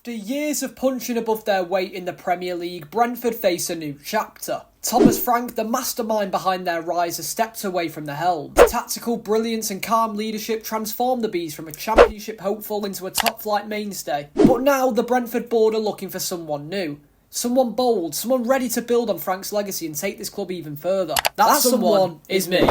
After years of punching above their weight in the Premier League, Brentford face a new chapter. Thomas Frank, the mastermind behind their rise, has stepped away from the helm. Tactical brilliance and calm leadership transformed the Bees from a championship hopeful into a top-flight mainstay. But now the Brentford board are looking for someone new. Someone bold, someone ready to build on Frank's legacy and take this club even further. That someone is me.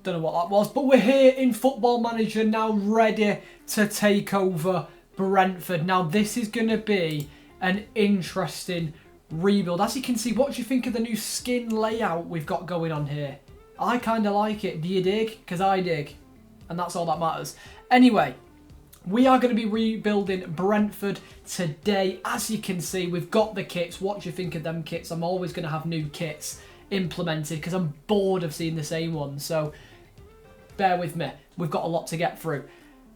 Don't know what that was, but we're here in Football Manager now, ready to take over Brentford. Now, this is going to be an interesting rebuild. As you can see, what do you think of the new skin layout we've got going on here? I kind of like it. Do you dig? Because I dig. And that's all that matters. Anyway, we are going to be rebuilding Brentford today. As you can see, we've got the kits. What do you think of them kits? I'm always going to have new kits implemented because I'm bored of seeing the same ones. So bear with me. We've got a lot to get through.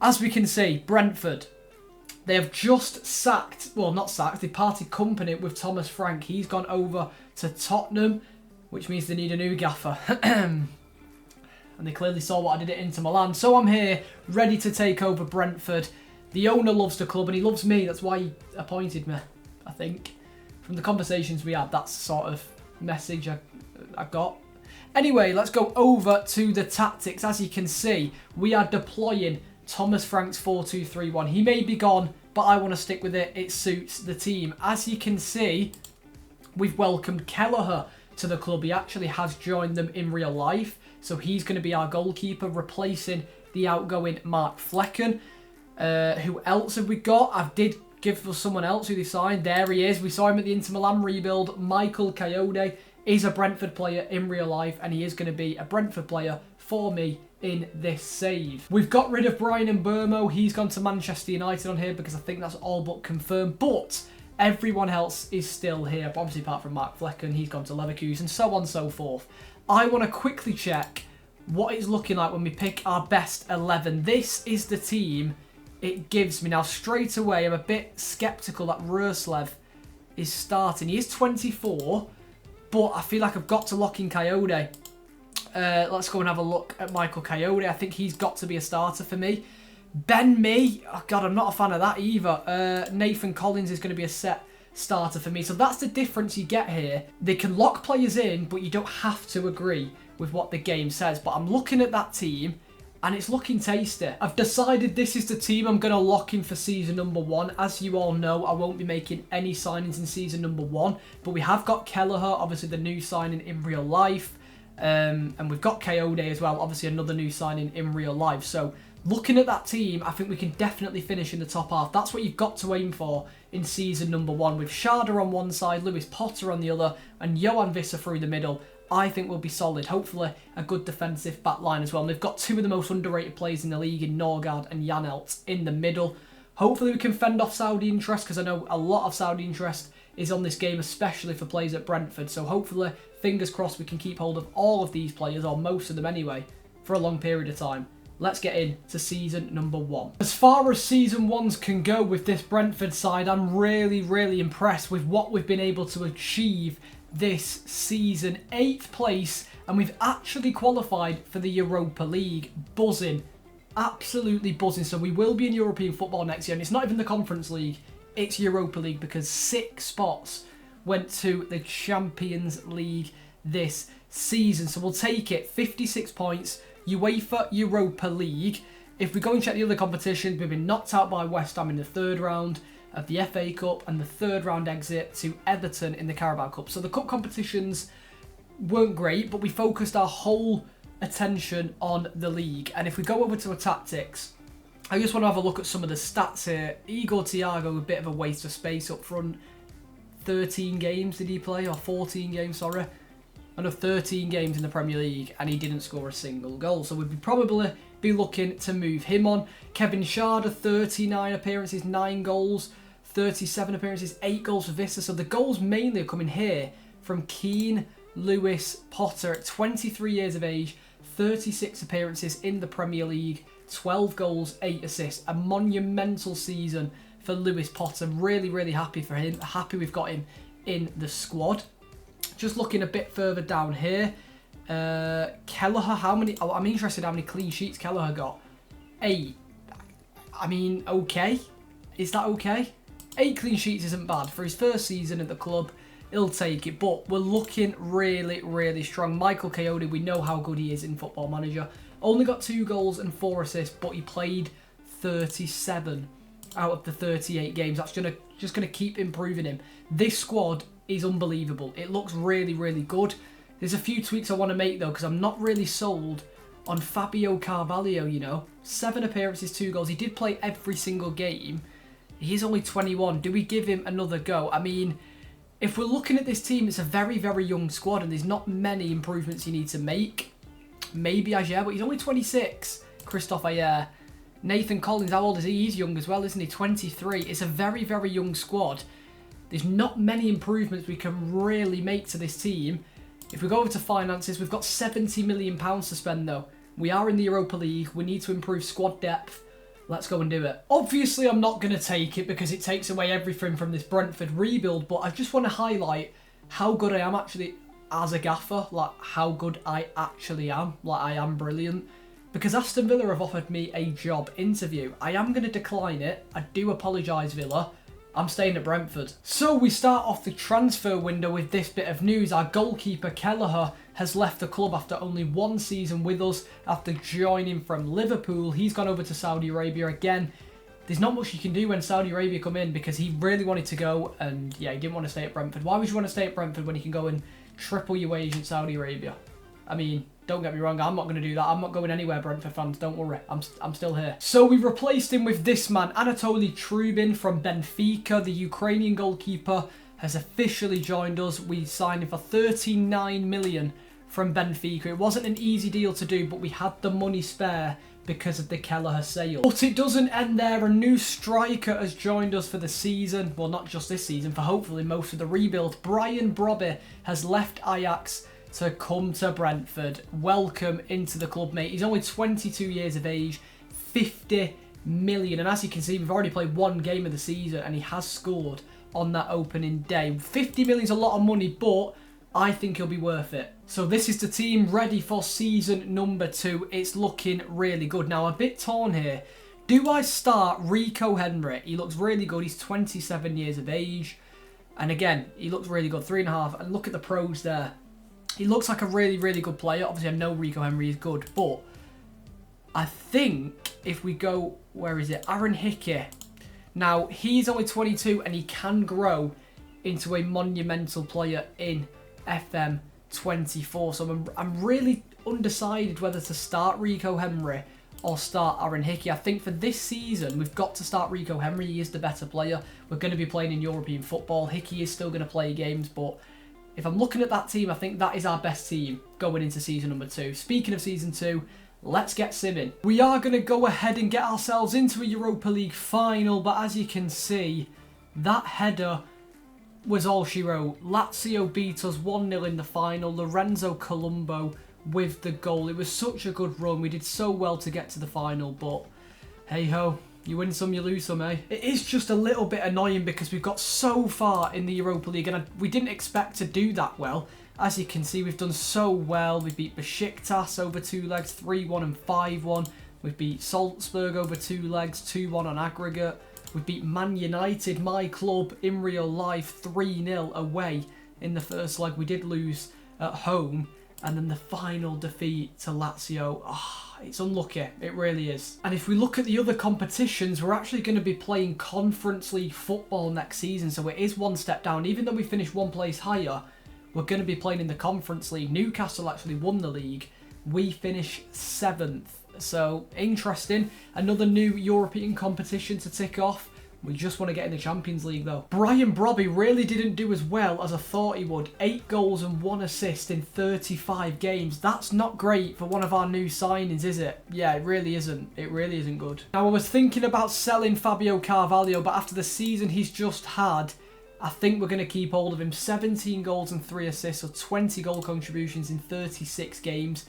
As we can see, Brentford, they have just sacked, well, not sacked, they parted company with Thomas Frank. He's gone over to Tottenham, which means they need a new gaffer. And they clearly saw what I did at Inter Milan. So I'm here, ready to take over Brentford. The owner loves the club and he loves me. That's why he appointed me, I think. From the conversations we had, that's the sort of message I got. Anyway, let's go over to the tactics. As you can see, we are deploying Thomas Frank's 4-2-3-1. He may be gone, but I want to stick with it. It suits the team. As you can see, we've welcomed Kelleher to the club. He actually has joined them in real life. So he's going to be our goalkeeper, replacing the outgoing Mark Flecken. Who else have we got? I did give for someone else who they signed. There he is. We saw him at the Inter Milan rebuild. Michael Coyote is a Brentford player in real life, and he is going to be a Brentford player for me in this save. We've got rid of Brian Mbermo. He's gone to Manchester United on here because I think that's all but confirmed. But everyone else is still here, but obviously apart from Mark Flecken, he's gone to Leverkusen, so on and so forth. I want to quickly check what it's looking like when we pick our best 11. This is the team it gives me. Now, straight away, I'm a bit sceptical that Roslev is starting. He is 24, but I feel like I've got to lock in Coyote. Let's go and have a look at Michael Coyote. I think he's got to be a starter for me. Ben Mee, oh God, I'm not a fan of that either. Nathan Collins is going to be a set starter for me. So that's the difference you get here. They can lock players in, but you don't have to agree with what the game says. But I'm looking at that team, and it's looking tasty. I've decided this is the team I'm going to lock in for season number 1. As you all know, I won't be making any signings in season number 1. But we have got Kelleher, obviously the new signing in real life. And we've got Coyote as well, obviously another new signing in real life. So looking at that team, I think we can definitely finish in the top half. That's what you've got to aim for in season number 1. With Schade on one side, Lewis Potter on the other, and Johan Visser through the middle. I think we'll be solid. Hopefully a good defensive back line as well. And they've got two of the most underrated players in the league in Norgard and Janelt in the middle. Hopefully we can fend off Saudi interest, because I know a lot of Saudi interest is on this game, especially for players at Brentford. So hopefully, fingers crossed, we can keep hold of all of these players, or most of them anyway, for a long period of time. Let's get into season number 1. As far as season 1s can go with this Brentford side, I'm really, really impressed with what we've been able to achieve this season. 8th place, and we've actually qualified for the Europa League. Buzzing. Absolutely buzzing. So we will be in European football next year, and it's not even the Conference League, it's Europa League, because 6 spots went to the Champions League this season. So we'll take it. 56 points, UEFA Europa League. If we go and check the other competitions, we've been knocked out by West Ham in the 3rd round of the FA Cup and the 3rd round exit to Everton in the Carabao Cup. So the cup competitions weren't great, but we focused our whole attention on the league. And if we go over to our tactics, I just want to have a look at some of the stats here. Igor Thiago, a bit of a waste of space up front. 13 games did he play? Or 14 games, sorry. I know 13 games in the Premier League, and he didn't score a single goal. So we'd probably be looking to move him on. Kevin Schade, 39 appearances, 9 goals. 37 appearances, 8 goals for Vista. So the goals mainly are coming here from Keane, Lewis, Potter at 23 years of age, 36 appearances in the Premier League, 12 goals, 8 assists. A monumental season for Lewis Potter. Really, really happy for him. Happy we've got him in the squad. Just looking a bit further down here. Kelleher, how many... Oh, I'm interested how many clean sheets Kelleher got. 8. I mean, okay. Is that okay? 8 clean sheets isn't bad. For his first season at the club, he'll take it. But we're looking really, really strong. Michael Coyote, we know how good he is in Football Manager. Only got 2 goals and 4 assists, but he played 37 out of the 38 games. That's just gonna keep improving him. This squad is unbelievable. It looks really, really good. There's a few tweaks I want to make, though, because I'm not really sold on Fabio Carvalho, you know. 7 appearances, 2 goals. He did play every single game. He's only 21. Do we give him another go? I mean, if we're looking at this team, it's a very, very young squad, and there's not many improvements you need to make. Maybe Ajer, but he's only 26. Christophe Ajer. Nathan Collins, how old is he? He's young as well, isn't he? 23. It's a very, very young squad. There's not many improvements we can really make to this team. If we go over to finances, we've got £70 million to spend, though. We are in the Europa League. We need to improve squad depth. Let's go and do it. Obviously, I'm not going to take it because it takes away everything from this Brentford rebuild, but I just want to highlight how good I am actually as a gaffer, like how good I actually am. Like, I am brilliant. Because Aston Villa have offered me a job interview. I am going to decline it. I do apologise, Villa. I'm staying at Brentford. So we start off the transfer window with this bit of news. Our goalkeeper, Kelleher, has left the club after only 1 season with us after joining from Liverpool. He's gone over to Saudi Arabia again. There's not much you can do when Saudi Arabia come in because he really wanted to go and, yeah, he didn't want to stay at Brentford. Why would you want to stay at Brentford when you can go and triple your wage in Saudi Arabia? I mean, don't get me wrong, I'm not going to do that. I'm not going anywhere, Brentford fans, don't worry. I'm still here. So we replaced him with this man, Anatoly Trubin from Benfica. The Ukrainian goalkeeper has officially joined us. We signed him for 39 million from Benfica. It wasn't an easy deal to do, but we had the money spare because of the Kelleher sale. But it doesn't end there. A new striker has joined us for the season. Well, not just this season, for hopefully most of the rebuild. Brian Brobby has left Ajax to come to Brentford. Welcome into the club, mate. He's only 22 years of age, 50 million. And as you can see, we've already played 1 game of the season and he has scored on that opening day. 50 million is a lot of money, but I think he'll be worth it. So this is the team ready for season number 2. It's looking really good. Now, a bit torn here. Do I start Rico Henry? He looks really good. He's 27 years of age. And again, he looks really good. 3.5. And look at the pros there. He looks like a really, really good player. Obviously, I know Rico Henry is good, but I think if we go, where is it? Aaron Hickey. Now, he's only 22 and he can grow into a monumental player in FM24. So I'm really undecided whether to start Rico Henry or start Aaron Hickey. I think for this season, we've got to start Rico Henry. He is the better player. We're going to be playing in European football. Hickey is still going to play games, but if I'm looking at that team, I think that is our best team going into season number 2. Speaking of season 2, let's get simming. We are going to go ahead and get ourselves into a Europa League final, but as you can see, that header was all she wrote. Lazio beat us 1-0 in the final. Lorenzo Colombo with the goal. It was such a good run. We did so well to get to the final, but hey-ho. You win some, you lose some, eh? It is just a little bit annoying because we've got so far in the Europa League and we didn't expect to do that well. As you can see, we've done so well. We beat Besiktas over 2 legs, 3-1 and 5-1. We've beat Salzburg over 2 legs, 2-1 on aggregate. We beat Man United, my club, in real life, 3-0 away in the first leg. We did lose at home. And then the final defeat to Lazio. It's unlucky. It really is. And if we look at the other competitions, we're actually going to be playing Conference League football next season. So it is 1 step down. Even though we finished 1 place higher, we're going to be playing in the Conference League. Newcastle actually won the league. We finish 7th. So interesting. Another new European competition to tick off. We just want to get in the Champions League though. Brian Brobby really didn't do as well as I thought he would. 8 goals and 1 assist in 35 games. That's not great for one of our new signings, is it? Yeah, it really isn't. It really isn't good. Now, I was thinking about selling Fabio Carvalho, but after the season he's just had, I think we're going to keep hold of him. 17 goals and 3 assists, or 20 goal contributions in 36 games.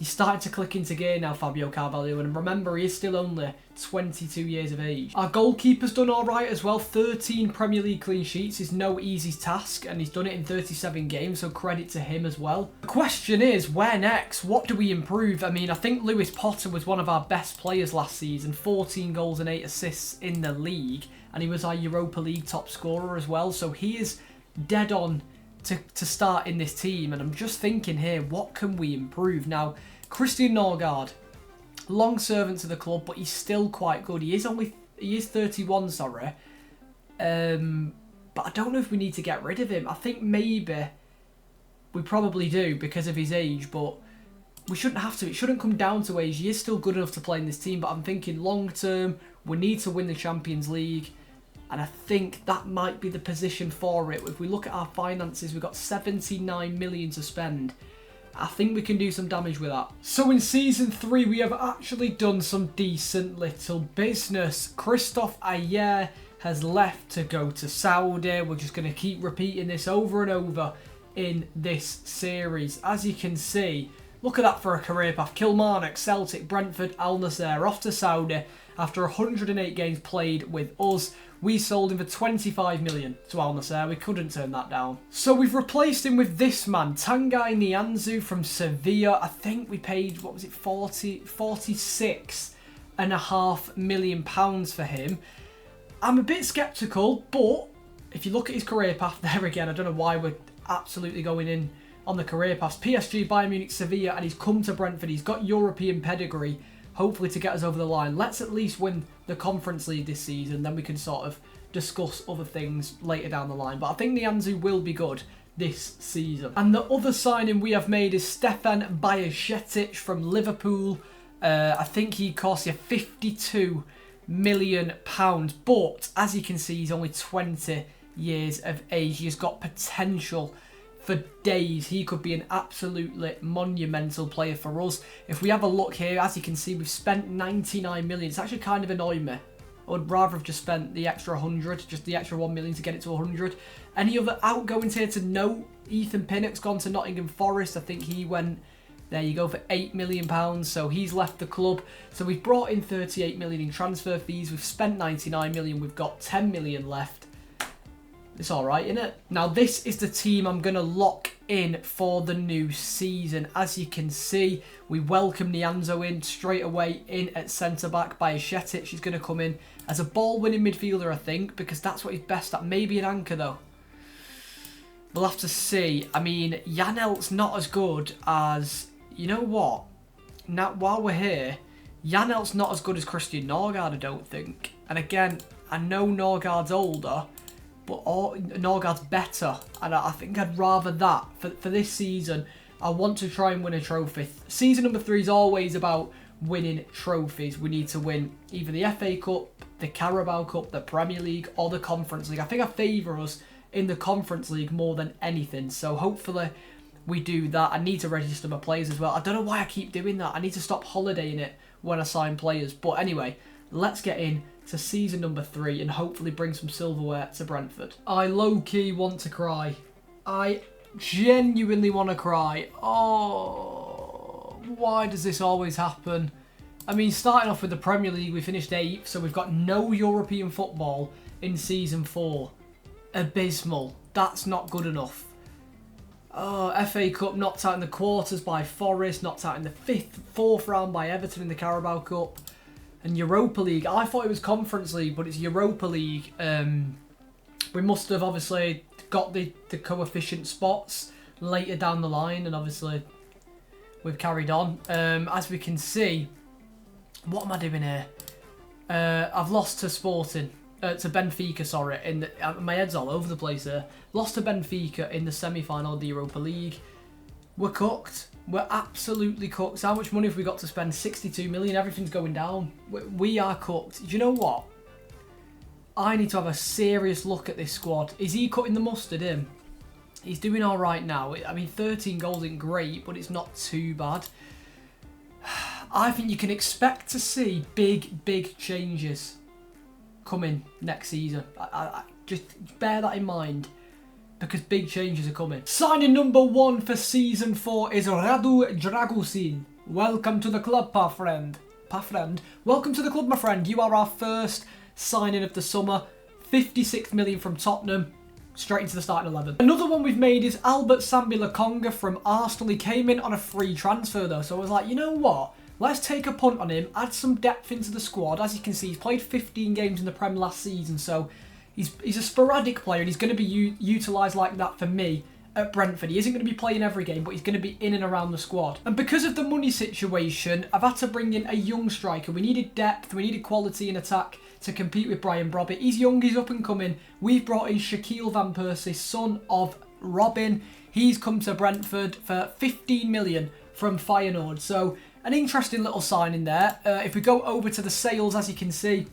He's starting to click into gear now, Fabio Carvalho, and remember, he is still only 22 years of age. Our goalkeeper's done alright as well. 13 Premier League clean sheets is no easy task, and he's done it in 37 games, so credit to him as well. The question is, where next? What do we improve? I mean, I think Lewis Potter was one of our best players last season. 14 goals and 8 assists in the league, and he was our Europa League top scorer as well, so he is dead on to start in this team. And I'm just thinking here, what can we improve? Now, Christian Norgard, long servant to the club, but he's still quite good. He is 31, sorry. But I don't know if we need to get rid of him. I think maybe we probably do because of his age, but we shouldn't have to. It shouldn't come down to age. He is still good enough to play in this team, but I'm thinking long term, we need to win the Champions League. And I think that might be the position for it. If we look at our finances, we've got 79 million to spend. I think we can do some damage with that. So in Season 3, we have actually done some decent little business. Christophe Ayer has left to go to Saudi. We're just going to keep repeating this over and over in this series. As you can see, look at that for a career path. Kilmarnock, Celtic, Brentford, Al Nassr, off to Saudi. After 108 games played with us, we sold him for 25 million to Al Nassr. We couldn't turn that down. So we've replaced him with this man, Tanguy Nianzou from Sevilla. I think we paid, what was it, 46.5 million pounds for him. I'm a bit sceptical, but if you look at his career path there again, I don't know why we're absolutely going in on the career path. PSG, Bayern Munich, Sevilla, and he's come to Brentford. He's got European pedigree, hopefully to get us over the line. Let's at least win the Conference League this season, then we can sort of discuss other things later down the line. But I think Nianzou will be good this season. And the other signing we have made is Stefan Bajcetic from Liverpool. I think he cost you £52 million, but as you can see, he's only 20 years of age. He's got potential for days. He could be an absolutely monumental player for us. If we have a look here, as you can see, we've spent 99 million. It's actually kind of annoying me. I would rather have just spent the extra 100, just the extra 1 million to get it to 100. Any other outgoings here to note? Ethan Pinnock's gone to Nottingham Forest. I think he went, there you go, for £8 million. So he's left the club. So we've brought in 38 million in transfer fees. We've spent 99 million. We've got 10 million left. It's alright, isn't it? Now, this is the team I'm going to lock in for the new season. As you can see, we welcome Nianzou in straight away in at centre-back. Bajcetic, she's going to come in as a ball-winning midfielder, I think, because that's what he's best at. Maybe an anchor, though. We'll have to see. I mean, Janelt's not as good as... You know what? Now, while we're here, Janelt's not as good as Christian Norgard, I don't think. And again, I know Norgard's older, but Norgard's better, and I think I'd rather that for this season. I want to try and win a trophy. Season number 3 is always about winning trophies. We need to win either the FA Cup, the Carabao Cup, the Premier League, or the Conference League. I think I favour us in the Conference League more than anything, so hopefully we do that. I need to register my players as well. I don't know why I keep doing that. I need to stop holidaying it when I sign players. But anyway, let's get in to season number 3 and hopefully bring some silverware to Brentford. I low-key want to cry. I genuinely want to cry. Oh, why does this always happen? I mean, starting off with the Premier League, we finished 8th, so we've got no European football in season 4. Abysmal. That's not good enough. Oh, FA Cup knocked out in the quarters by Forest, knocked out in the 4th round by Everton in the Carabao Cup. And Europa League, I thought it was Conference League, but it's Europa League. We must have obviously got the coefficient spots later down the line, and obviously we've carried on. As we can see, what am I doing here? I've lost to Benfica, sorry. My head's all over the place here. Lost to Benfica in the semi-final of the Europa League. We're cooked. We're absolutely cooked. How much money have we got to spend? 62 million. Everything's going down. We are cooked. Do you know what? I need to have a serious look at this squad. Is he cutting the mustard in? He's doing all right now. I mean, 13 goals isn't great, but it's not too bad. I think you can expect to see big changes coming next season. I just bear that in mind, because big changes are coming. Signing number 1 for season 4 is Radu Dragusin. Welcome to the club, pa friend. Welcome to the club, my friend. You are our first signing of the summer. 56 million from Tottenham. Straight into the starting 11. Another one we've made is Albert Sambi-Lokonga from Arsenal. He came in on a free transfer though. So I was like, you know what? Let's take a punt on him. Add some depth into the squad. As you can see, he's played 15 games in the Prem last season. So he's a sporadic player and he's going to be utilised like that for me at Brentford. He isn't going to be playing every game, but he's going to be in and around the squad. And because of the money situation, I've had to bring in a young striker. We needed depth, we needed quality in attack to compete with Brian Brobby. He's young, he's up and coming. We've brought in Shaquille Van Persie, son of Robin. He's come to Brentford for 15 million from Feyenoord. So an interesting little signing there. If we go over to the sales, as you can see,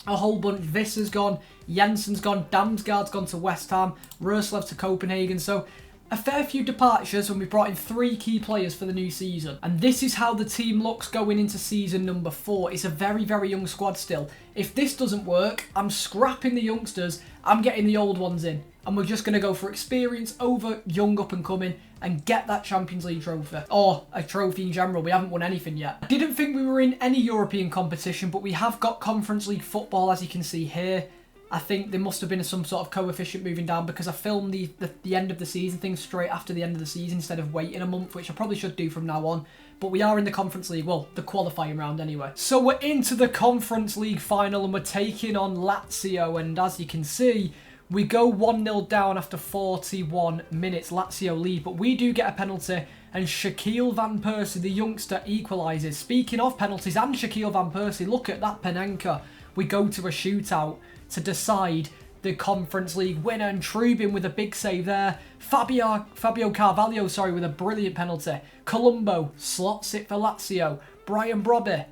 a whole bunch. Visser's gone, Jensen's gone, Damsgaard's gone to West Ham, Roerslev to Copenhagen. So a fair few departures when we brought in 3 key players for the new season. And this is how the team looks going into season number 4. It's a very, very young squad still. If this doesn't work, I'm scrapping the youngsters, I'm getting the old ones in. And we're just going to go for experience over young up and coming and get that Champions League trophy. Or a trophy in general. We haven't won anything yet. I didn't think we were in any European competition, but we have got Conference League football, as you can see here. I think there must have been some sort of coefficient moving down because I filmed the end of the season thing straight after the end of the season instead of waiting a month, which I probably should do from now on. But we are in the Conference League, well, the qualifying round anyway. So we're into the Conference League final and we're taking on Lazio. And as you can see, we go 1-0 down after 41 minutes. Lazio lead, but we do get a penalty. And Shaquille Van Persie, the youngster, equalises. Speaking of penalties and Shaquille Van Persie, look at that Panenka. We go to a shootout to decide the Conference League winner, and Trubin with a big save there. Fabio Carvalho, with a brilliant penalty. Colombo slots it for Lazio. Brian Brobby,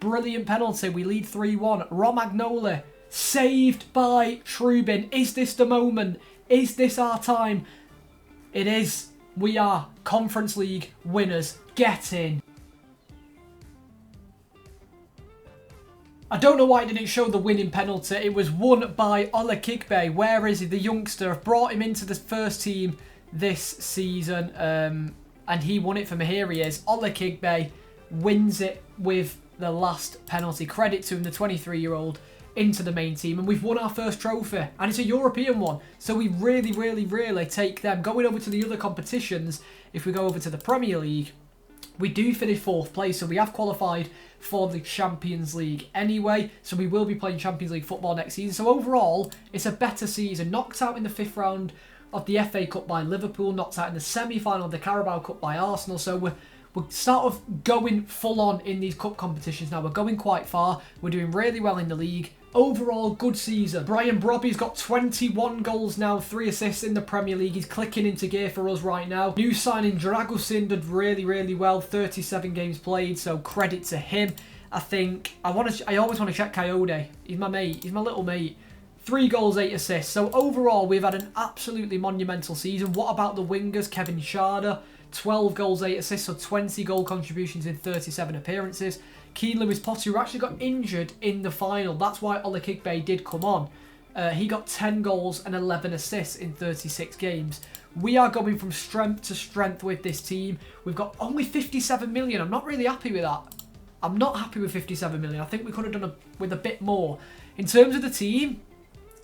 brilliant penalty. We lead 3-1. Romagnoli, saved by Trubin. Is this the moment? Is this our time? It is. We are Conference League winners. Get in. I don't know why it didn't show the winning penalty. It was won by Ole Kigbe. Where is he? The youngster. I've brought him into the first team this season. And he won it for me. Here he is. Ole Kigbe wins it with the last penalty. Credit to him, the 23-year-old, into the main team. And we've won our first trophy. And it's a European one. So we really, really, really take them. Going over to the other competitions, if we go over to the Premier League, we do finish 4th place, so we have qualified for the Champions League anyway. So we will be playing Champions League football next season. So overall, it's a better season. Knocked out in the 5th round of the FA Cup by Liverpool. Knocked out in the semi-final of the Carabao Cup by Arsenal. So we're sort of going full on in these cup competitions now. We're going quite far. We're doing really well in the league. Overall, good season. Brian Brobby's got 21 goals now, 3 assists in the Premier League. He's clicking into gear for us right now. New signing Dragusin did really, really well. 37 games played, so credit to him. I think I always want to check Coyote. He's my mate. He's my little mate. 3 goals, 8 assists. So overall, we've had an absolutely monumental season. What about the wingers? Kevin Schade, 12 goals, 8 assists, so 20 goal contributions in 37 appearances. Keane Lewis Potter, who actually got injured in the final. That's why Ole Kigbe did come on. He got 10 goals and 11 assists in 36 games. We are going from strength to strength with this team. We've got only 57 million. I'm not really happy with that. I'm not happy with 57 million. I think we could have done with a bit more. In terms of the team,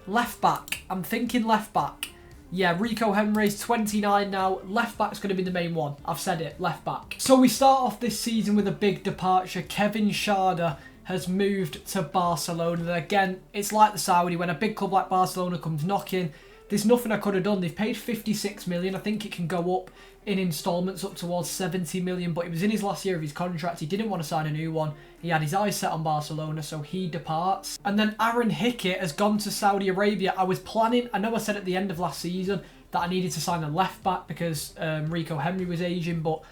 left back. I'm thinking left back. Yeah, Rico Henry's 29 now. Left back's going to be the main one. I've said it, left back. So we start off this season with a big departure. Kevin Schade has moved to Barcelona. And again, it's like the Saudi. When a big club like Barcelona comes knocking, there's nothing I could have done. They've paid 56 million. I think it can go up in instalments up towards 70 million. But it was in his last year of his contract. He didn't want to sign a new one. He had his eyes set on Barcelona, so he departs. And then Aaron Hickey has gone to Saudi Arabia. I was planning, I know I said at the end of last season that I needed to sign a left back because Rico Henry was aging, but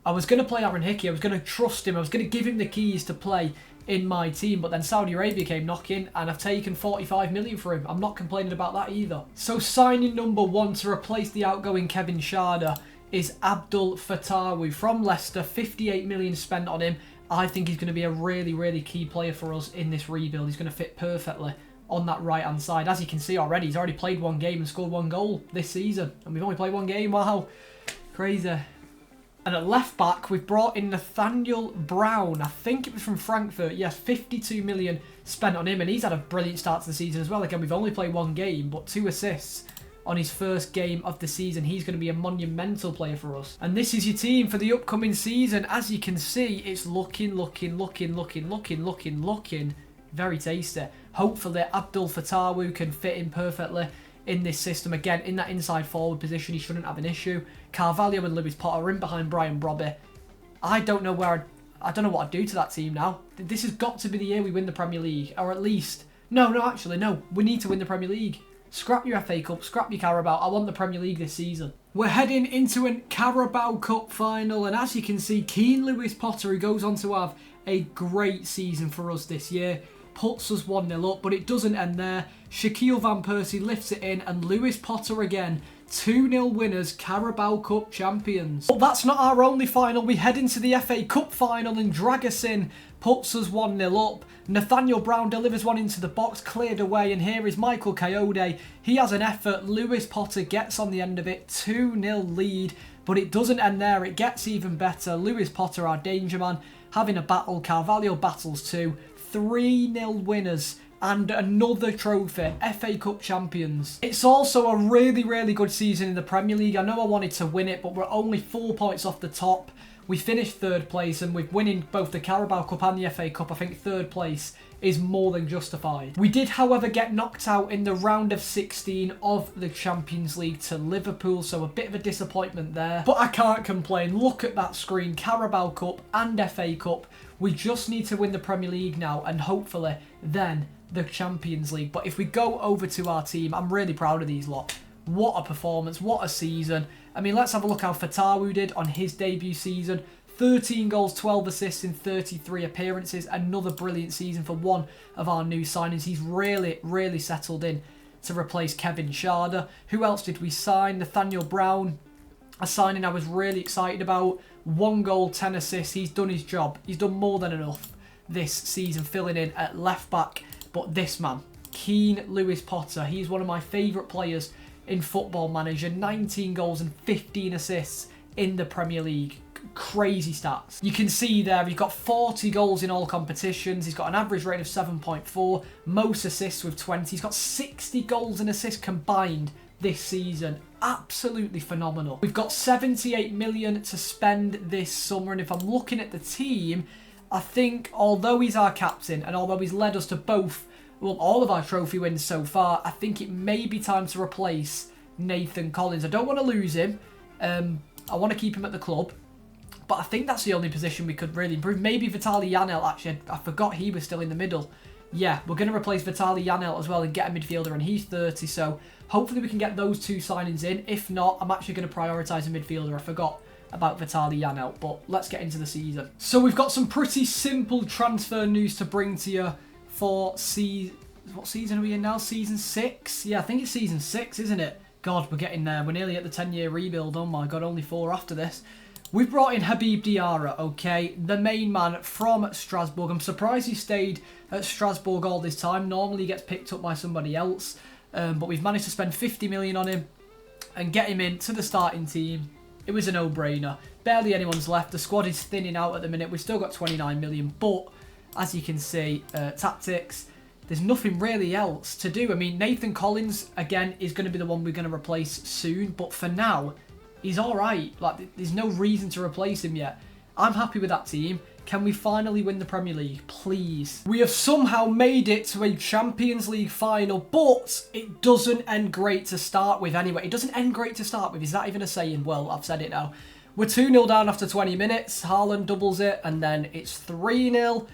I was going to play Aaron Hickey. I was going to trust him. I was going to give him the keys to play in my team, but then Saudi Arabia came knocking and I've taken 45 million for him. I'm not complaining about that either. So signing number 1 to replace the outgoing Kevin Schade is Abdul Fatawi from Leicester. 58 million spent on him. I think he's going to be a really, really key player for us in this rebuild. He's going to fit perfectly on that right-hand side. As you can see already, he's already played 1 game and scored 1 goal this season. And we've only played 1 game. Wow. Crazy. And at left back, we've brought in Nathaniel Brown. I think it was from Frankfurt. Yes, 52 million spent on him. And he's had a brilliant start to the season as well. Again, we've only played one game, but 2 assists on his first game of the season. He's going to be a monumental player for us. And this is your team for the upcoming season. As you can see, it's looking very tasty. Hopefully, Abdul Fatawu can fit in perfectly in this system. Again, in that inside forward position, he shouldn't have an issue. Carvalho and Lewis Potter are in behind Brian Brobby. I don't know what I'd do to that team now. This has got to be the year we win the Premier League, or at least... No, we need to win the Premier League. Scrap your FA Cup, scrap your Carabao. I want the Premier League this season. We're heading into a Carabao Cup final, and as you can see, Keane Lewis Potter, who goes on to have a great season for us this year, puts us 1-0 up, but it doesn't end there. Shaquille Van Persie lifts it in, and Lewis Potter again, 2-0 winners, Carabao Cup champions. But that's not our only final. We head into the FA Cup final, and Dragusin puts us 1-0 up. Nathaniel Brown delivers one into the box, cleared away, and here is Michael Coyote. He has an effort. Lewis Potter gets on the end of it, 2-0 lead, but it doesn't end there. It gets even better. Lewis Potter, our danger man, having a battle. Carvalho battles too. 3-0 winners and another trophy, FA Cup champions. It's also a really good season in the Premier League. I know I wanted to win it, but we're only 4 points off the top. We finished 3rd place, and with winning both the Carabao Cup and the FA Cup, I think 3rd place is more than justified. We did, however, get knocked out in the round of 16 of the Champions League to Liverpool, so a bit of a disappointment there. But I can't complain. Look at that screen, Carabao Cup and FA Cup. We just need to win the Premier League now, and hopefully then the Champions League. But if we go over to our team, I'm really proud of these lot. What a performance, what a season. I mean, let's have a look how Fatawu did on his debut season. 13 goals, 12 assists in 33 appearances. Another brilliant season for one of our new signings. He's really settled in to replace Kevin Schade. Who else did we sign? Nathaniel Brown, a signing I was really excited about. 1 goal, 10 assists. He's done his job. He's done more than enough this season, filling in at left back. But this man, Keane Lewis Potter, he's one of my favourite players in Football Manager. 19 goals and 15 assists in the Premier League. Crazy stats. You can see there, he's got 40 goals in all competitions. He's got an average rate of 7.4. Most assists with 20. He's got 60 goals and assists combined this season. Absolutely phenomenal. We've got 78 million to spend this summer, and if I'm looking at the team, I think although he's our captain and although he's led us to all of our trophy wins so far, I think it may be time to replace Nathan Collins. I don't want to lose him. I want to keep him at the club, but I think that's the only position we could really improve. Maybe Vitaly Janelt, actually. I forgot he was still in the middle. Yeah, we're going to replace Vitaly Janelt as well and get a midfielder, and he's 30, so hopefully we can get those 2 signings in. If not, I'm actually going to prioritise a midfielder. I forgot about Vitaly Janelt, but let's get into the season. So we've got some pretty simple transfer news to bring to you for what season are we in now? Season 6? Yeah, I think it's season 6, isn't it? God, we're getting there. We're nearly at the 10-year rebuild. Oh my God, only 4 after this. We've brought in Habib Diarra, okay? The main man from Strasbourg. I'm surprised he stayed at Strasbourg all this time. Normally he gets picked up by somebody else. But we've managed to spend 50 million on him and get him into the starting team. It was a no-brainer. Barely anyone's left. The squad is thinning out at the minute. We've still got 29 million. But, as you can see, tactics, there's nothing really else to do. I mean, Nathan Collins, again, is going to be the one we're going to replace soon. But for now, he's all right. Like, there's no reason to replace him yet. I'm happy with that team. Can we finally win the Premier League? Please. We have somehow made it to a Champions League final, but it doesn't end great to start with anyway. It doesn't end great to start with. Is that even a saying? Well, I've said it now. We're 2-0 down after 20 minutes. Haaland doubles it, and then it's 3-0.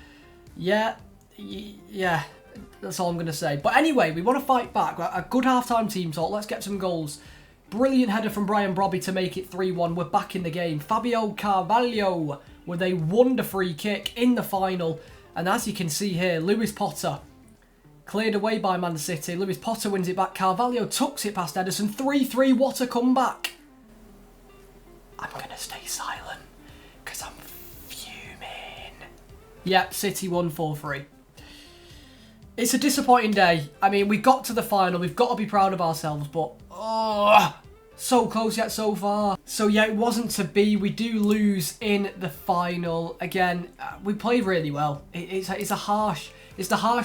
Yeah, that's all I'm going to say. But anyway, we want to fight back. A good half-time team talk. Let's get some goals. Brilliant header from Brian Brobby to make it 3-1. We're back in the game. Fabio Carvalho with a wonder free kick in the final. And as you can see here, Lewis Potter cleared away by Man City. Lewis Potter wins it back. Carvalho tucks it past Ederson. 3-3. What a comeback. I'm going to stay silent because I'm fuming. Yep, City won 4-3. It's a disappointing day. I mean, we got to the final. We've got to be proud of ourselves, but So close yet so far. So yeah, it wasn't to be. We do lose in the final. Again, we played really well. It's the harsh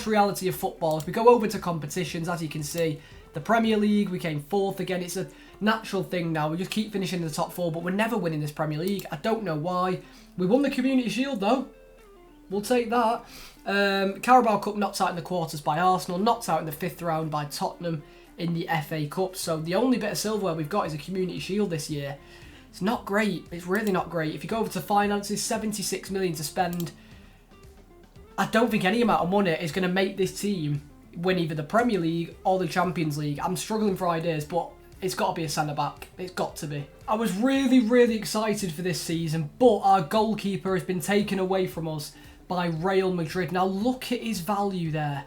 reality of football. If we go over to competitions, as you can see, the Premier League, we came 4th again. It's a natural thing now. We just keep finishing in the top 4, but we're never winning this Premier League. I don't know why. We won the Community Shield though. We'll take that. Carabao Cup knocked out in the quarters by Arsenal, knocked out in the 5th round by Tottenham in the FA Cup. So the only bit of silverware we've got is a Community Shield this year. It's not great. It's really not great. If you go over to finances, 76 million to spend. I don't think any amount of money is going to make this team win either the Premier League or the Champions League. I'm struggling for ideas, but it's got to be a centre-back. It's got to be. I was really, really excited for this season, but our goalkeeper has been taken away from us by Real Madrid. Now look at his value there.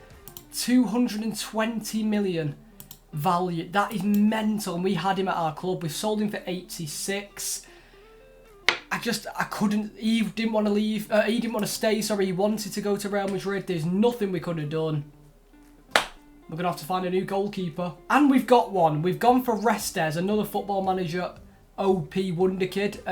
220 million value. That is mental. And we had him at our club. We sold him for 86. I couldn't. He didn't want to leave. He didn't want to stay. Sorry, he wanted to go to Real Madrid. There's nothing we could have done. We're going to have to find a new goalkeeper. And we've got one. We've gone for Restes, another Football Manager OP wonder kid.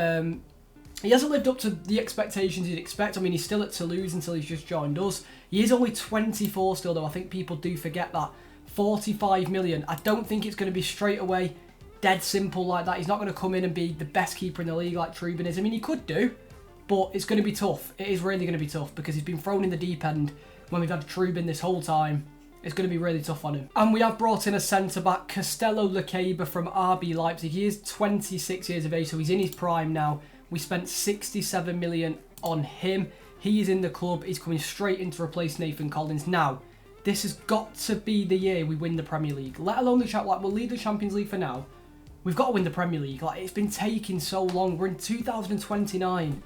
He hasn't lived up to the expectations you'd expect. I mean, he's still at Toulouse until he's just joined us. He is only 24 still, though. I think people do forget that. 45 million. I don't think it's going to be straight away dead simple like that. He's not going to come in and be the best keeper in the league like Trubin is. I mean, he could do, but it's going to be tough. It is really going to be tough because he's been thrown in the deep end when we've had Trubin this whole time. It's going to be really tough on him. And we have brought in a centre-back, Castello Lacaba from RB Leipzig. He is 26 years of age, so he's in his prime now. We spent 67 million on him. He is in the club. He's coming straight in to replace Nathan Collins. Now, this has got to be the year we win the Premier League. Let alone the we'll lead the Champions League for now. We've got to win the Premier League. Like, it's been taking so long. We're in 2029.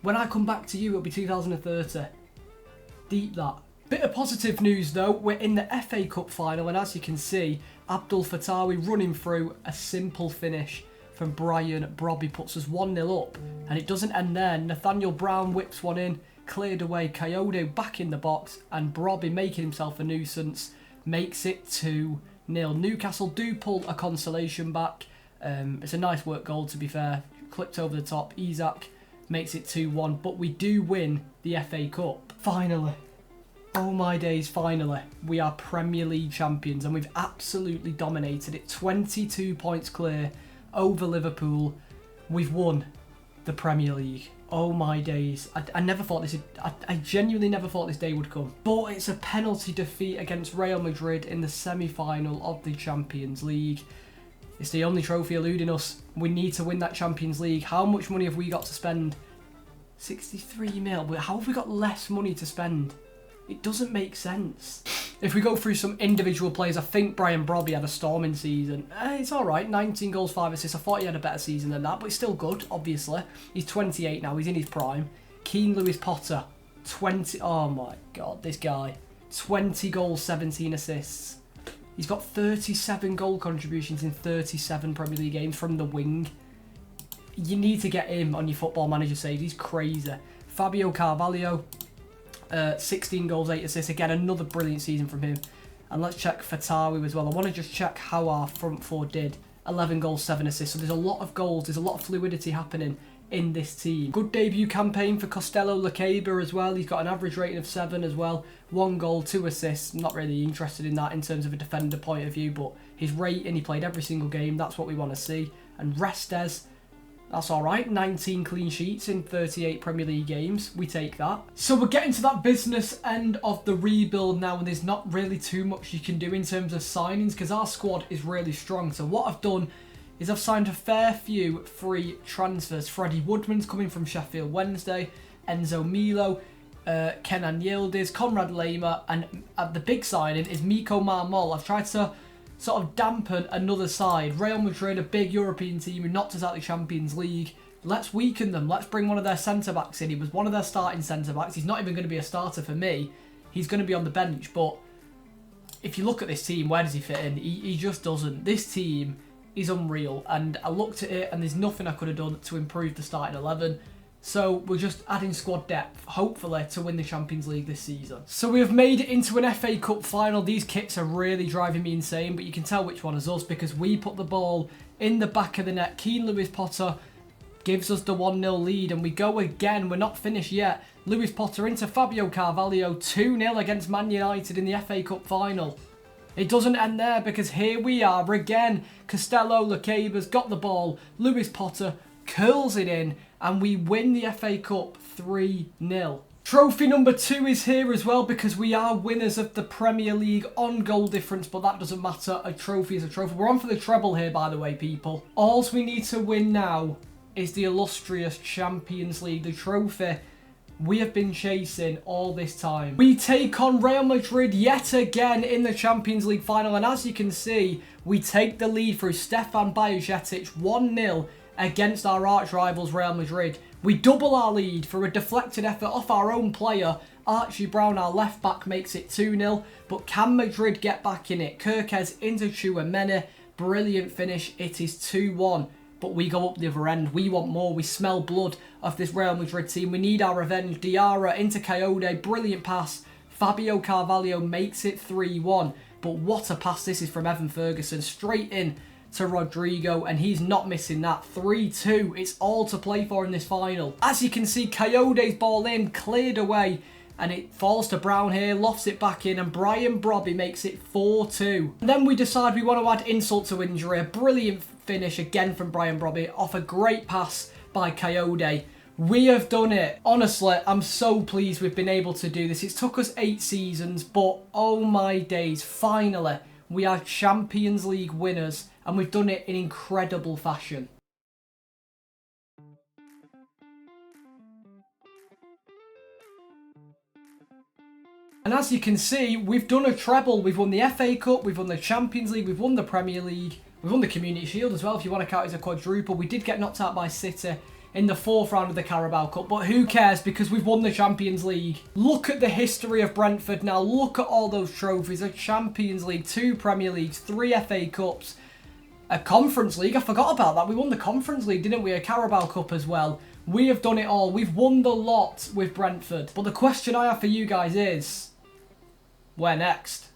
When I come back to you, it'll be 2030. Deep that. Bit of positive news though, we're in the FA Cup final, and as you can see, Abdul Fatawi running through a simple finish from Brian Brobby puts us 1-0 up, and it doesn't end there. Nathaniel Brown whips one in, cleared away, Coyote back in the box, and Brobby, making himself a nuisance, makes it 2-0. Newcastle do pull a consolation back. It's a nice work goal, to be fair. Clipped over the top, Isak makes it 2-1, but we do win the FA Cup. Finally. Oh my days, finally. We are Premier League champions, and we've absolutely dominated it. 22 points clear over Liverpool. We've won the Premier League. Oh my days. I never thought this I genuinely never thought this day would come. But it's a penalty defeat against Real Madrid in the semi-final of the Champions League. It's the only trophy eluding us. We need to win that Champions League. How much money have we got to spend? 63 mil. But how have we got less money to spend? It doesn't make sense. If we go through some individual players, I think Brian Brobby had a storming season. It's alright, 19 goals, 5 assists. I thought he had a better season than that, but it's still good, obviously. He's 28 now, he's in his prime. Keane Lewis Potter, 20... Oh my god, this guy. 20 goals, 17 assists. He's got 37 goal contributions in 37 Premier League games from the wing. You need to get him on your Football Manager save. He's crazy. Fabio Carvalho, 16 goals, 8 assists. Again, another brilliant season from him. And let's check Fatawi as well. I want to just check how our front four did. 11 goals, 7 assists. So there's a lot of goals. There's a lot of fluidity happening in this team. Good debut campaign for Costello Lacaba as well. He's got an average rating of 7 as well. 1 goal, 2 assists. Not really interested in that in terms of a defender point of view, but his rating, he played every single game. That's what we want to see. And Restes, that's alright. 19 clean sheets in 38 Premier League games. We take that. So we're getting to that business end of the rebuild now, and there's not really too much you can do in terms of signings because our squad is really strong. So what I've done is I've signed a fair few free transfers. Freddie Woodman's coming from Sheffield Wednesday. Enzo Milo, Kenan Yildiz, Conrad Lema, and the big signing is Miko Marmol. I've tried to sort of dampen another side. Real Madrid, a big European team who knocked us out of the Champions League. Let's weaken them. Let's bring one of their centre-backs in. He was one of their starting centre-backs. He's not even going to be a starter for me. He's going to be on the bench. But if you look at this team, where does he fit in? He just doesn't. This team is unreal. And I looked at it and there's nothing I could have done to improve the starting 11. So we're just adding squad depth, hopefully, to win the Champions League this season. So we have made it into an FA Cup final. These kits are really driving me insane, but you can tell which one is us because we put the ball in the back of the net. Keane Lewis Potter gives us the 1-0 lead, and we go again. We're not finished yet. Lewis Potter into Fabio Carvalho, 2-0 against Man United in the FA Cup final. It doesn't end there because here we are again. Costello, Lecaber's got the ball. Lewis Potter curls it in, and we win the FA Cup 3-0. Trophy number 2 is here as well because we are winners of the Premier League on goal difference, but that doesn't matter. A trophy is a trophy. We're on for the treble here, by the way, people. All we need to win now is the illustrious Champions League, the trophy we have been chasing all this time. We take on Real Madrid yet again in the Champions League final, and as you can see, we take the lead through Stefan Bajcetic 1-0 against our arch rivals Real Madrid. We double our lead for a deflected effort off our own player. Archie Brown, our left back, makes it 2-0, but can Madrid get back in it? Kirkez into Tchouameni, brilliant finish, it is 2-1. But we go up the other end. We want more. We smell blood of this Real Madrid team. We need our revenge. Diarra into Coyote. Brilliant pass. Fabio Carvalho makes it 3-1. But what a pass this is from Evan Ferguson. Straight in to Rodrigo. And he's not missing that. 3-2. It's all to play for in this final. As you can see, Coyote's ball in. Cleared away. And it falls to Brown here. Lofts it back in. And Brian Brobby makes it 4-2. And then we decide we want to add insult to injury. A brilliant finish again from Brian Brobby off a great pass by Coyote. We have done it. Honestly, I'm so pleased we've been able to do this. It took us 8 seasons, but oh my days, finally, we are Champions League winners, and we've done it in incredible fashion. And as you can see, we've done a treble. We've won the FA Cup, we've won the Champions League, we've won the Premier League. We've won the Community Shield as well, if you want to count it as a quadruple. We did get knocked out by City in the 4th round of the Carabao Cup, but who cares because we've won the Champions League. Look at the history of Brentford now. Look at all those trophies. A Champions League, 2 Premier Leagues, 3 FA Cups, a Conference League. I forgot about that. We won the Conference League, didn't we? A Carabao Cup as well. We have done it all. We've won the lot with Brentford. But the question I have for you guys is, where next?